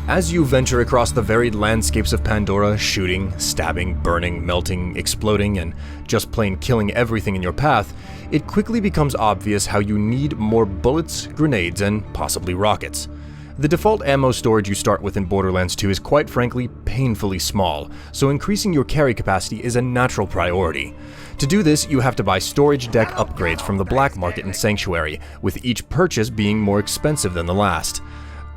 As you venture across the varied landscapes of Pandora, shooting, stabbing, burning, melting, exploding, and just plain killing everything in your path, it quickly becomes obvious how you need more bullets, grenades, and possibly rockets. The default ammo storage you start with in Borderlands 2 is quite frankly painfully small, so increasing your carry capacity is a natural priority. To do this, you have to buy storage deck upgrades from the black market in Sanctuary, with each purchase being more expensive than the last.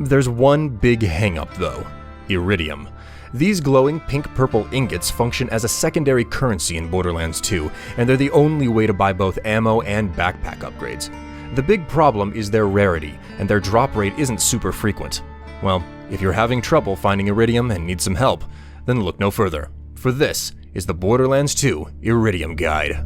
There's one big hang-up though: iridium. These glowing pink-purple ingots function as a secondary currency in Borderlands 2, and they're the only way to buy both ammo and backpack upgrades. The big problem is their rarity, and their drop rate isn't super frequent. Well, if you're having trouble finding iridium and need some help, then look no further, for this is the Borderlands 2 Iridium Guide.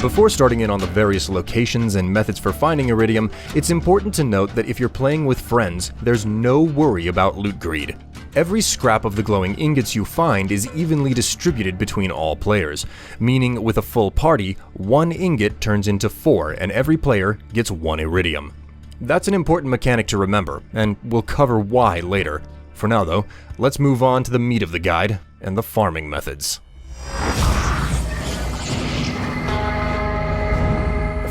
Before starting in on the various locations and methods for finding iridium, it's important to note that if you're playing with friends, there's no worry about loot greed. Every scrap of the glowing ingots you find is evenly distributed between all players, meaning with a full party, 1 ingot turns into 4 and every player gets 1 iridium. That's an important mechanic to remember, and we'll cover why later. For now though, let's move on to the meat of the guide and the farming methods.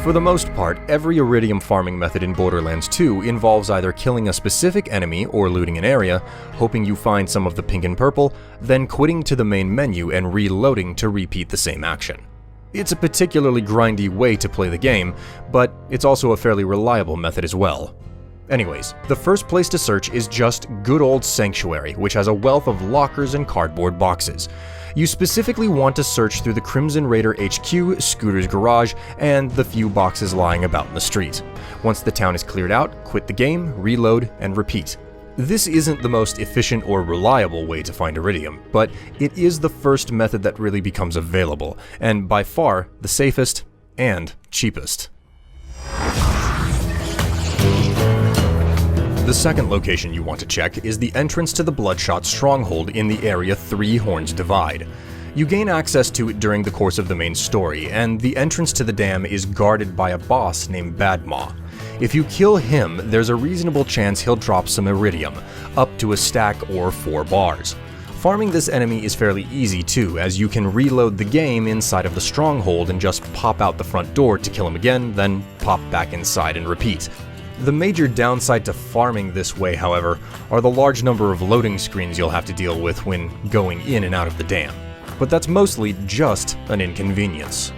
For the most part, every iridium farming method in Borderlands 2 involves either killing a specific enemy or looting an area, hoping you find some of the pink and purple, then quitting to the main menu and reloading to repeat the same action. It's a particularly grindy way to play the game, but it's also a fairly reliable method as well. Anyways, the first place to search is just good old Sanctuary, which has a wealth of lockers and cardboard boxes. You specifically want to search through the Crimson Raider HQ, Scooter's garage, and the few boxes lying about in the street. Once the town is cleared out, quit the game, reload, and repeat. This isn't the most efficient or reliable way to find iridium, but it is the first method that really becomes available, and by far the safest and cheapest. The second location you want to check is the entrance to the Bloodshot stronghold in the area Three Horns Divide. You gain access to it during the course of the main story, and the entrance to the dam is guarded by a boss named Badmaw. If you kill him, there's a reasonable chance he'll drop some iridium, up to a stack or 4 bars. Farming this enemy is fairly easy too, as you can reload the game inside of the stronghold and just pop out the front door to kill him again, then pop back inside and repeat. The major downside to farming this way, however, are the large number of loading screens you'll have to deal with when going in and out of the dam. But that's mostly just an inconvenience.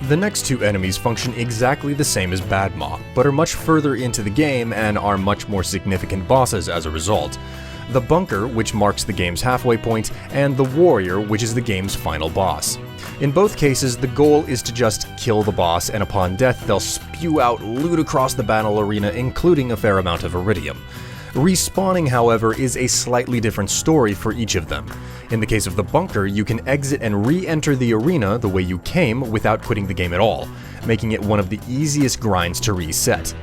The next 2 enemies function exactly the same as Badmaw, but are much further into the game and are much more significant bosses as a result. The Bunker, which marks the game's halfway point, and the Warrior, which is the game's final boss. In both cases, the goal is to just kill the boss, and upon death they'll spew out loot across the battle arena, including a fair amount of iridium. Respawning, however, is a slightly different story for each of them. In the case of the Bunker, you can exit and re-enter the arena the way you came without quitting the game at all, making it one of the easiest grinds to reset.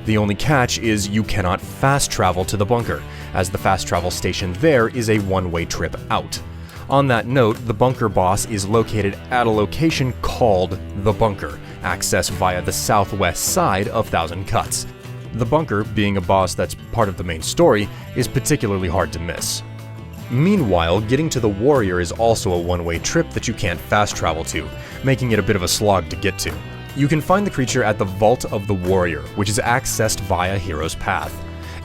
The only catch is you cannot fast travel to the Bunker, as the fast travel station there is a one-way trip out. On that note, the Bunker boss is located at a location called The Bunker, accessed via the southwest side of Thousand Cuts. The Bunker, being a boss that's part of the main story, is particularly hard to miss. Meanwhile, getting to the Warrior is also a one-way trip that you can't fast travel to, making it a bit of a slog to get to. You can find the creature at the Vault of the Warrior, which is accessed via Hero's Path.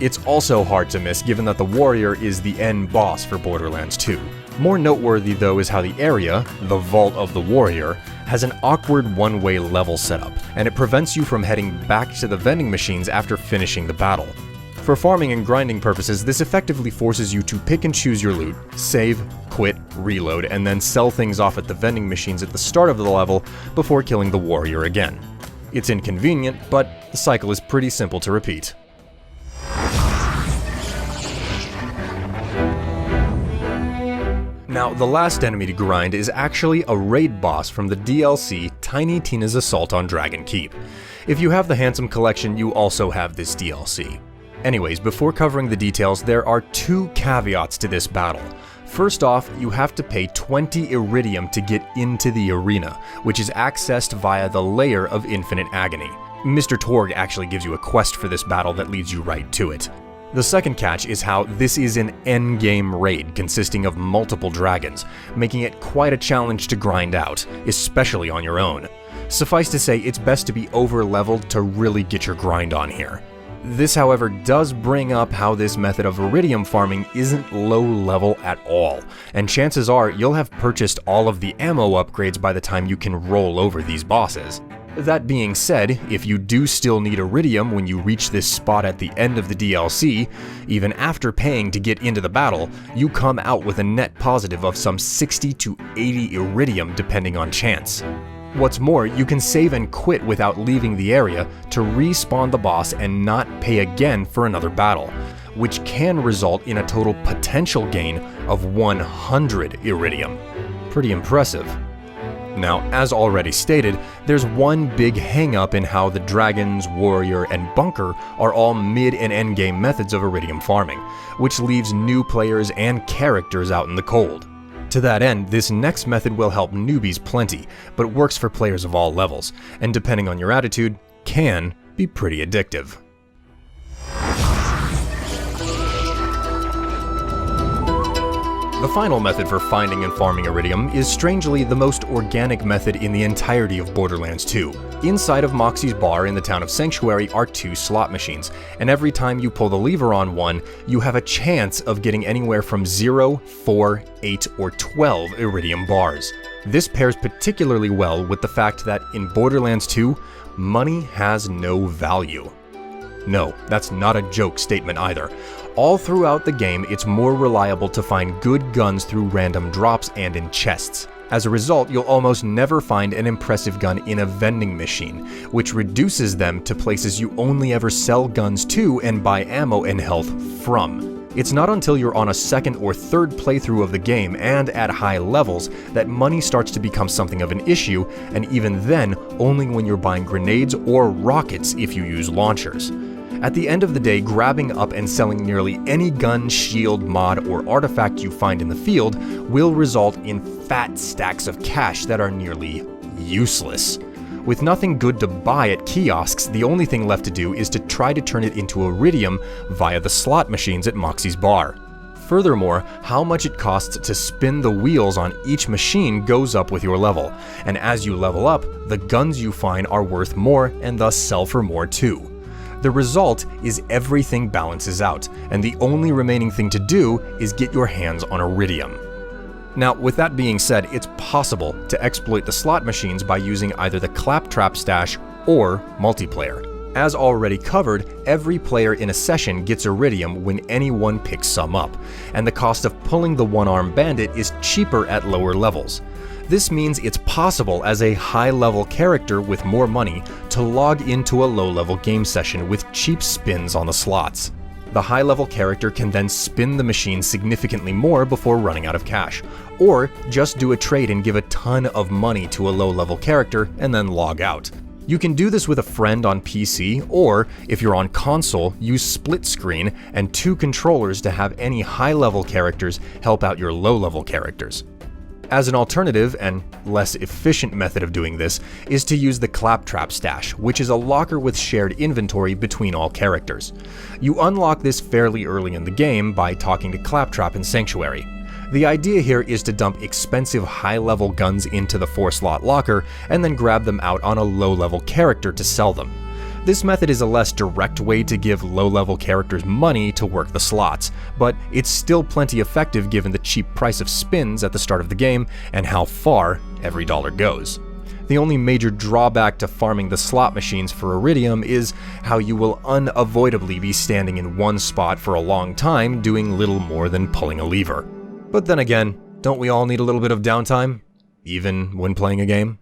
It's also hard to miss given that the Warrior is the end boss for Borderlands 2. More noteworthy though is how the area, the Vault of the Warrior, has an awkward one-way level setup, and it prevents you from heading back to the vending machines after finishing the battle. For farming and grinding purposes, this effectively forces you to pick and choose your loot, save, quit, reload, and then sell things off at the vending machines at the start of the level before killing the Warrior again. It's inconvenient, but the cycle is pretty simple to repeat. Now, the last enemy to grind is actually a raid boss from the DLC Tiny Tina's Assault on Dragon Keep. If you have the Handsome Collection, you also have this DLC. Anyways, before covering the details, there are 2 caveats to this battle. First off, you have to pay 20 iridium to get into the arena, which is accessed via the Layer of Infinite Agony. Mr. Torg actually gives you a quest for this battle that leads you right to it. The second catch is how this is an endgame raid consisting of multiple dragons, making it quite a challenge to grind out, especially on your own. Suffice to say, it's best to be over-leveled to really get your grind on here. This, however, does bring up how this method of iridium farming isn't low level at all, and chances are you'll have purchased all of the ammo upgrades by the time you can roll over these bosses. That being said, if you do still need iridium when you reach this spot at the end of the DLC, even after paying to get into the battle, you come out with a net positive of some 60 to 80 iridium depending on chance. What's more, you can save and quit without leaving the area to respawn the boss and not pay again for another battle, which can result in a total potential gain of 100 iridium. Pretty impressive. Now, as already stated, there's one big hang-up in how the Dragons, Warrior, and Bunker are all mid- and endgame methods of iridium farming, which leaves new players and characters out in the cold. To that end, this next method will help newbies plenty, but works for players of all levels, and depending on your attitude, can be pretty addictive. The final method for finding and farming iridium is strangely the most organic method in the entirety of Borderlands 2. Inside of Moxxi's bar in the town of Sanctuary are 2 slot machines, and every time you pull the lever on one, you have a chance of getting anywhere from 0, 4, 8, or 12 iridium bars. This pairs particularly well with the fact that in Borderlands 2, money has no value. No, that's not a joke statement either. All throughout the game, it's more reliable to find good guns through random drops and in chests. As a result, you'll almost never find an impressive gun in a vending machine, which reduces them to places you only ever sell guns to and buy ammo and health from. It's not until you're on a second or third playthrough of the game and at high levels that money starts to become something of an issue, and even then, only when you're buying grenades or rockets if you use launchers. At the end of the day, grabbing up and selling nearly any gun, shield, mod, or artifact you find in the field will result in fat stacks of cash that are nearly useless. With nothing good to buy at kiosks, the only thing left to do is to try to turn it into iridium via the slot machines at Moxxi's bar. Furthermore, how much it costs to spin the wheels on each machine goes up with your level, and as you level up, the guns you find are worth more and thus sell for more too. The result is everything balances out, and the only remaining thing to do is get your hands on iridium. Now, with that being said, it's possible to exploit the slot machines by using either the claptrap stash or multiplayer. As already covered, every player in a session gets iridium when anyone picks some up, and the cost of pulling the one-armed bandit is cheaper at lower levels. This means it's possible as a high-level character with more money to log into a low-level game session with cheap spins on the slots. The high-level character can then spin the machine significantly more before running out of cash, or just do a trade and give a ton of money to a low-level character and then log out. You can do this with a friend on PC, or if you're on console, use split screen and 2 controllers to have any high-level characters help out your low-level characters. As an alternative, and less efficient method of doing this, is to use the claptrap stash, which is a locker with shared inventory between all characters. You unlock this fairly early in the game by talking to Claptrap in Sanctuary. The idea here is to dump expensive high-level guns into the 4-slot locker and then grab them out on a low-level character to sell them. This method is a less direct way to give low-level characters money to work the slots, but it's still plenty effective given the cheap price of spins at the start of the game and how far every dollar goes. The only major drawback to farming the slot machines for iridium is how you will unavoidably be standing in one spot for a long time doing little more than pulling a lever. But then again, don't we all need a little bit of downtime, even when playing a game?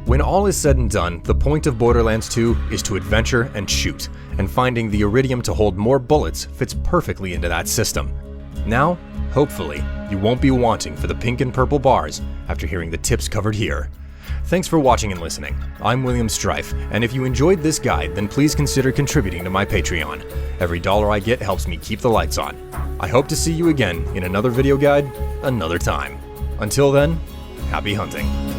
When all is said and done, the point of Borderlands 2 is to adventure and shoot, and finding the iridium to hold more bullets fits perfectly into that system. Now, hopefully, you won't be wanting for the pink and purple bars after hearing the tips covered here. Thanks for watching and listening. I'm William Strife, and if you enjoyed this guide, then please consider contributing to my Patreon. Every dollar I get helps me keep the lights on. I hope to see you again in another video guide, another time. Until then, happy hunting.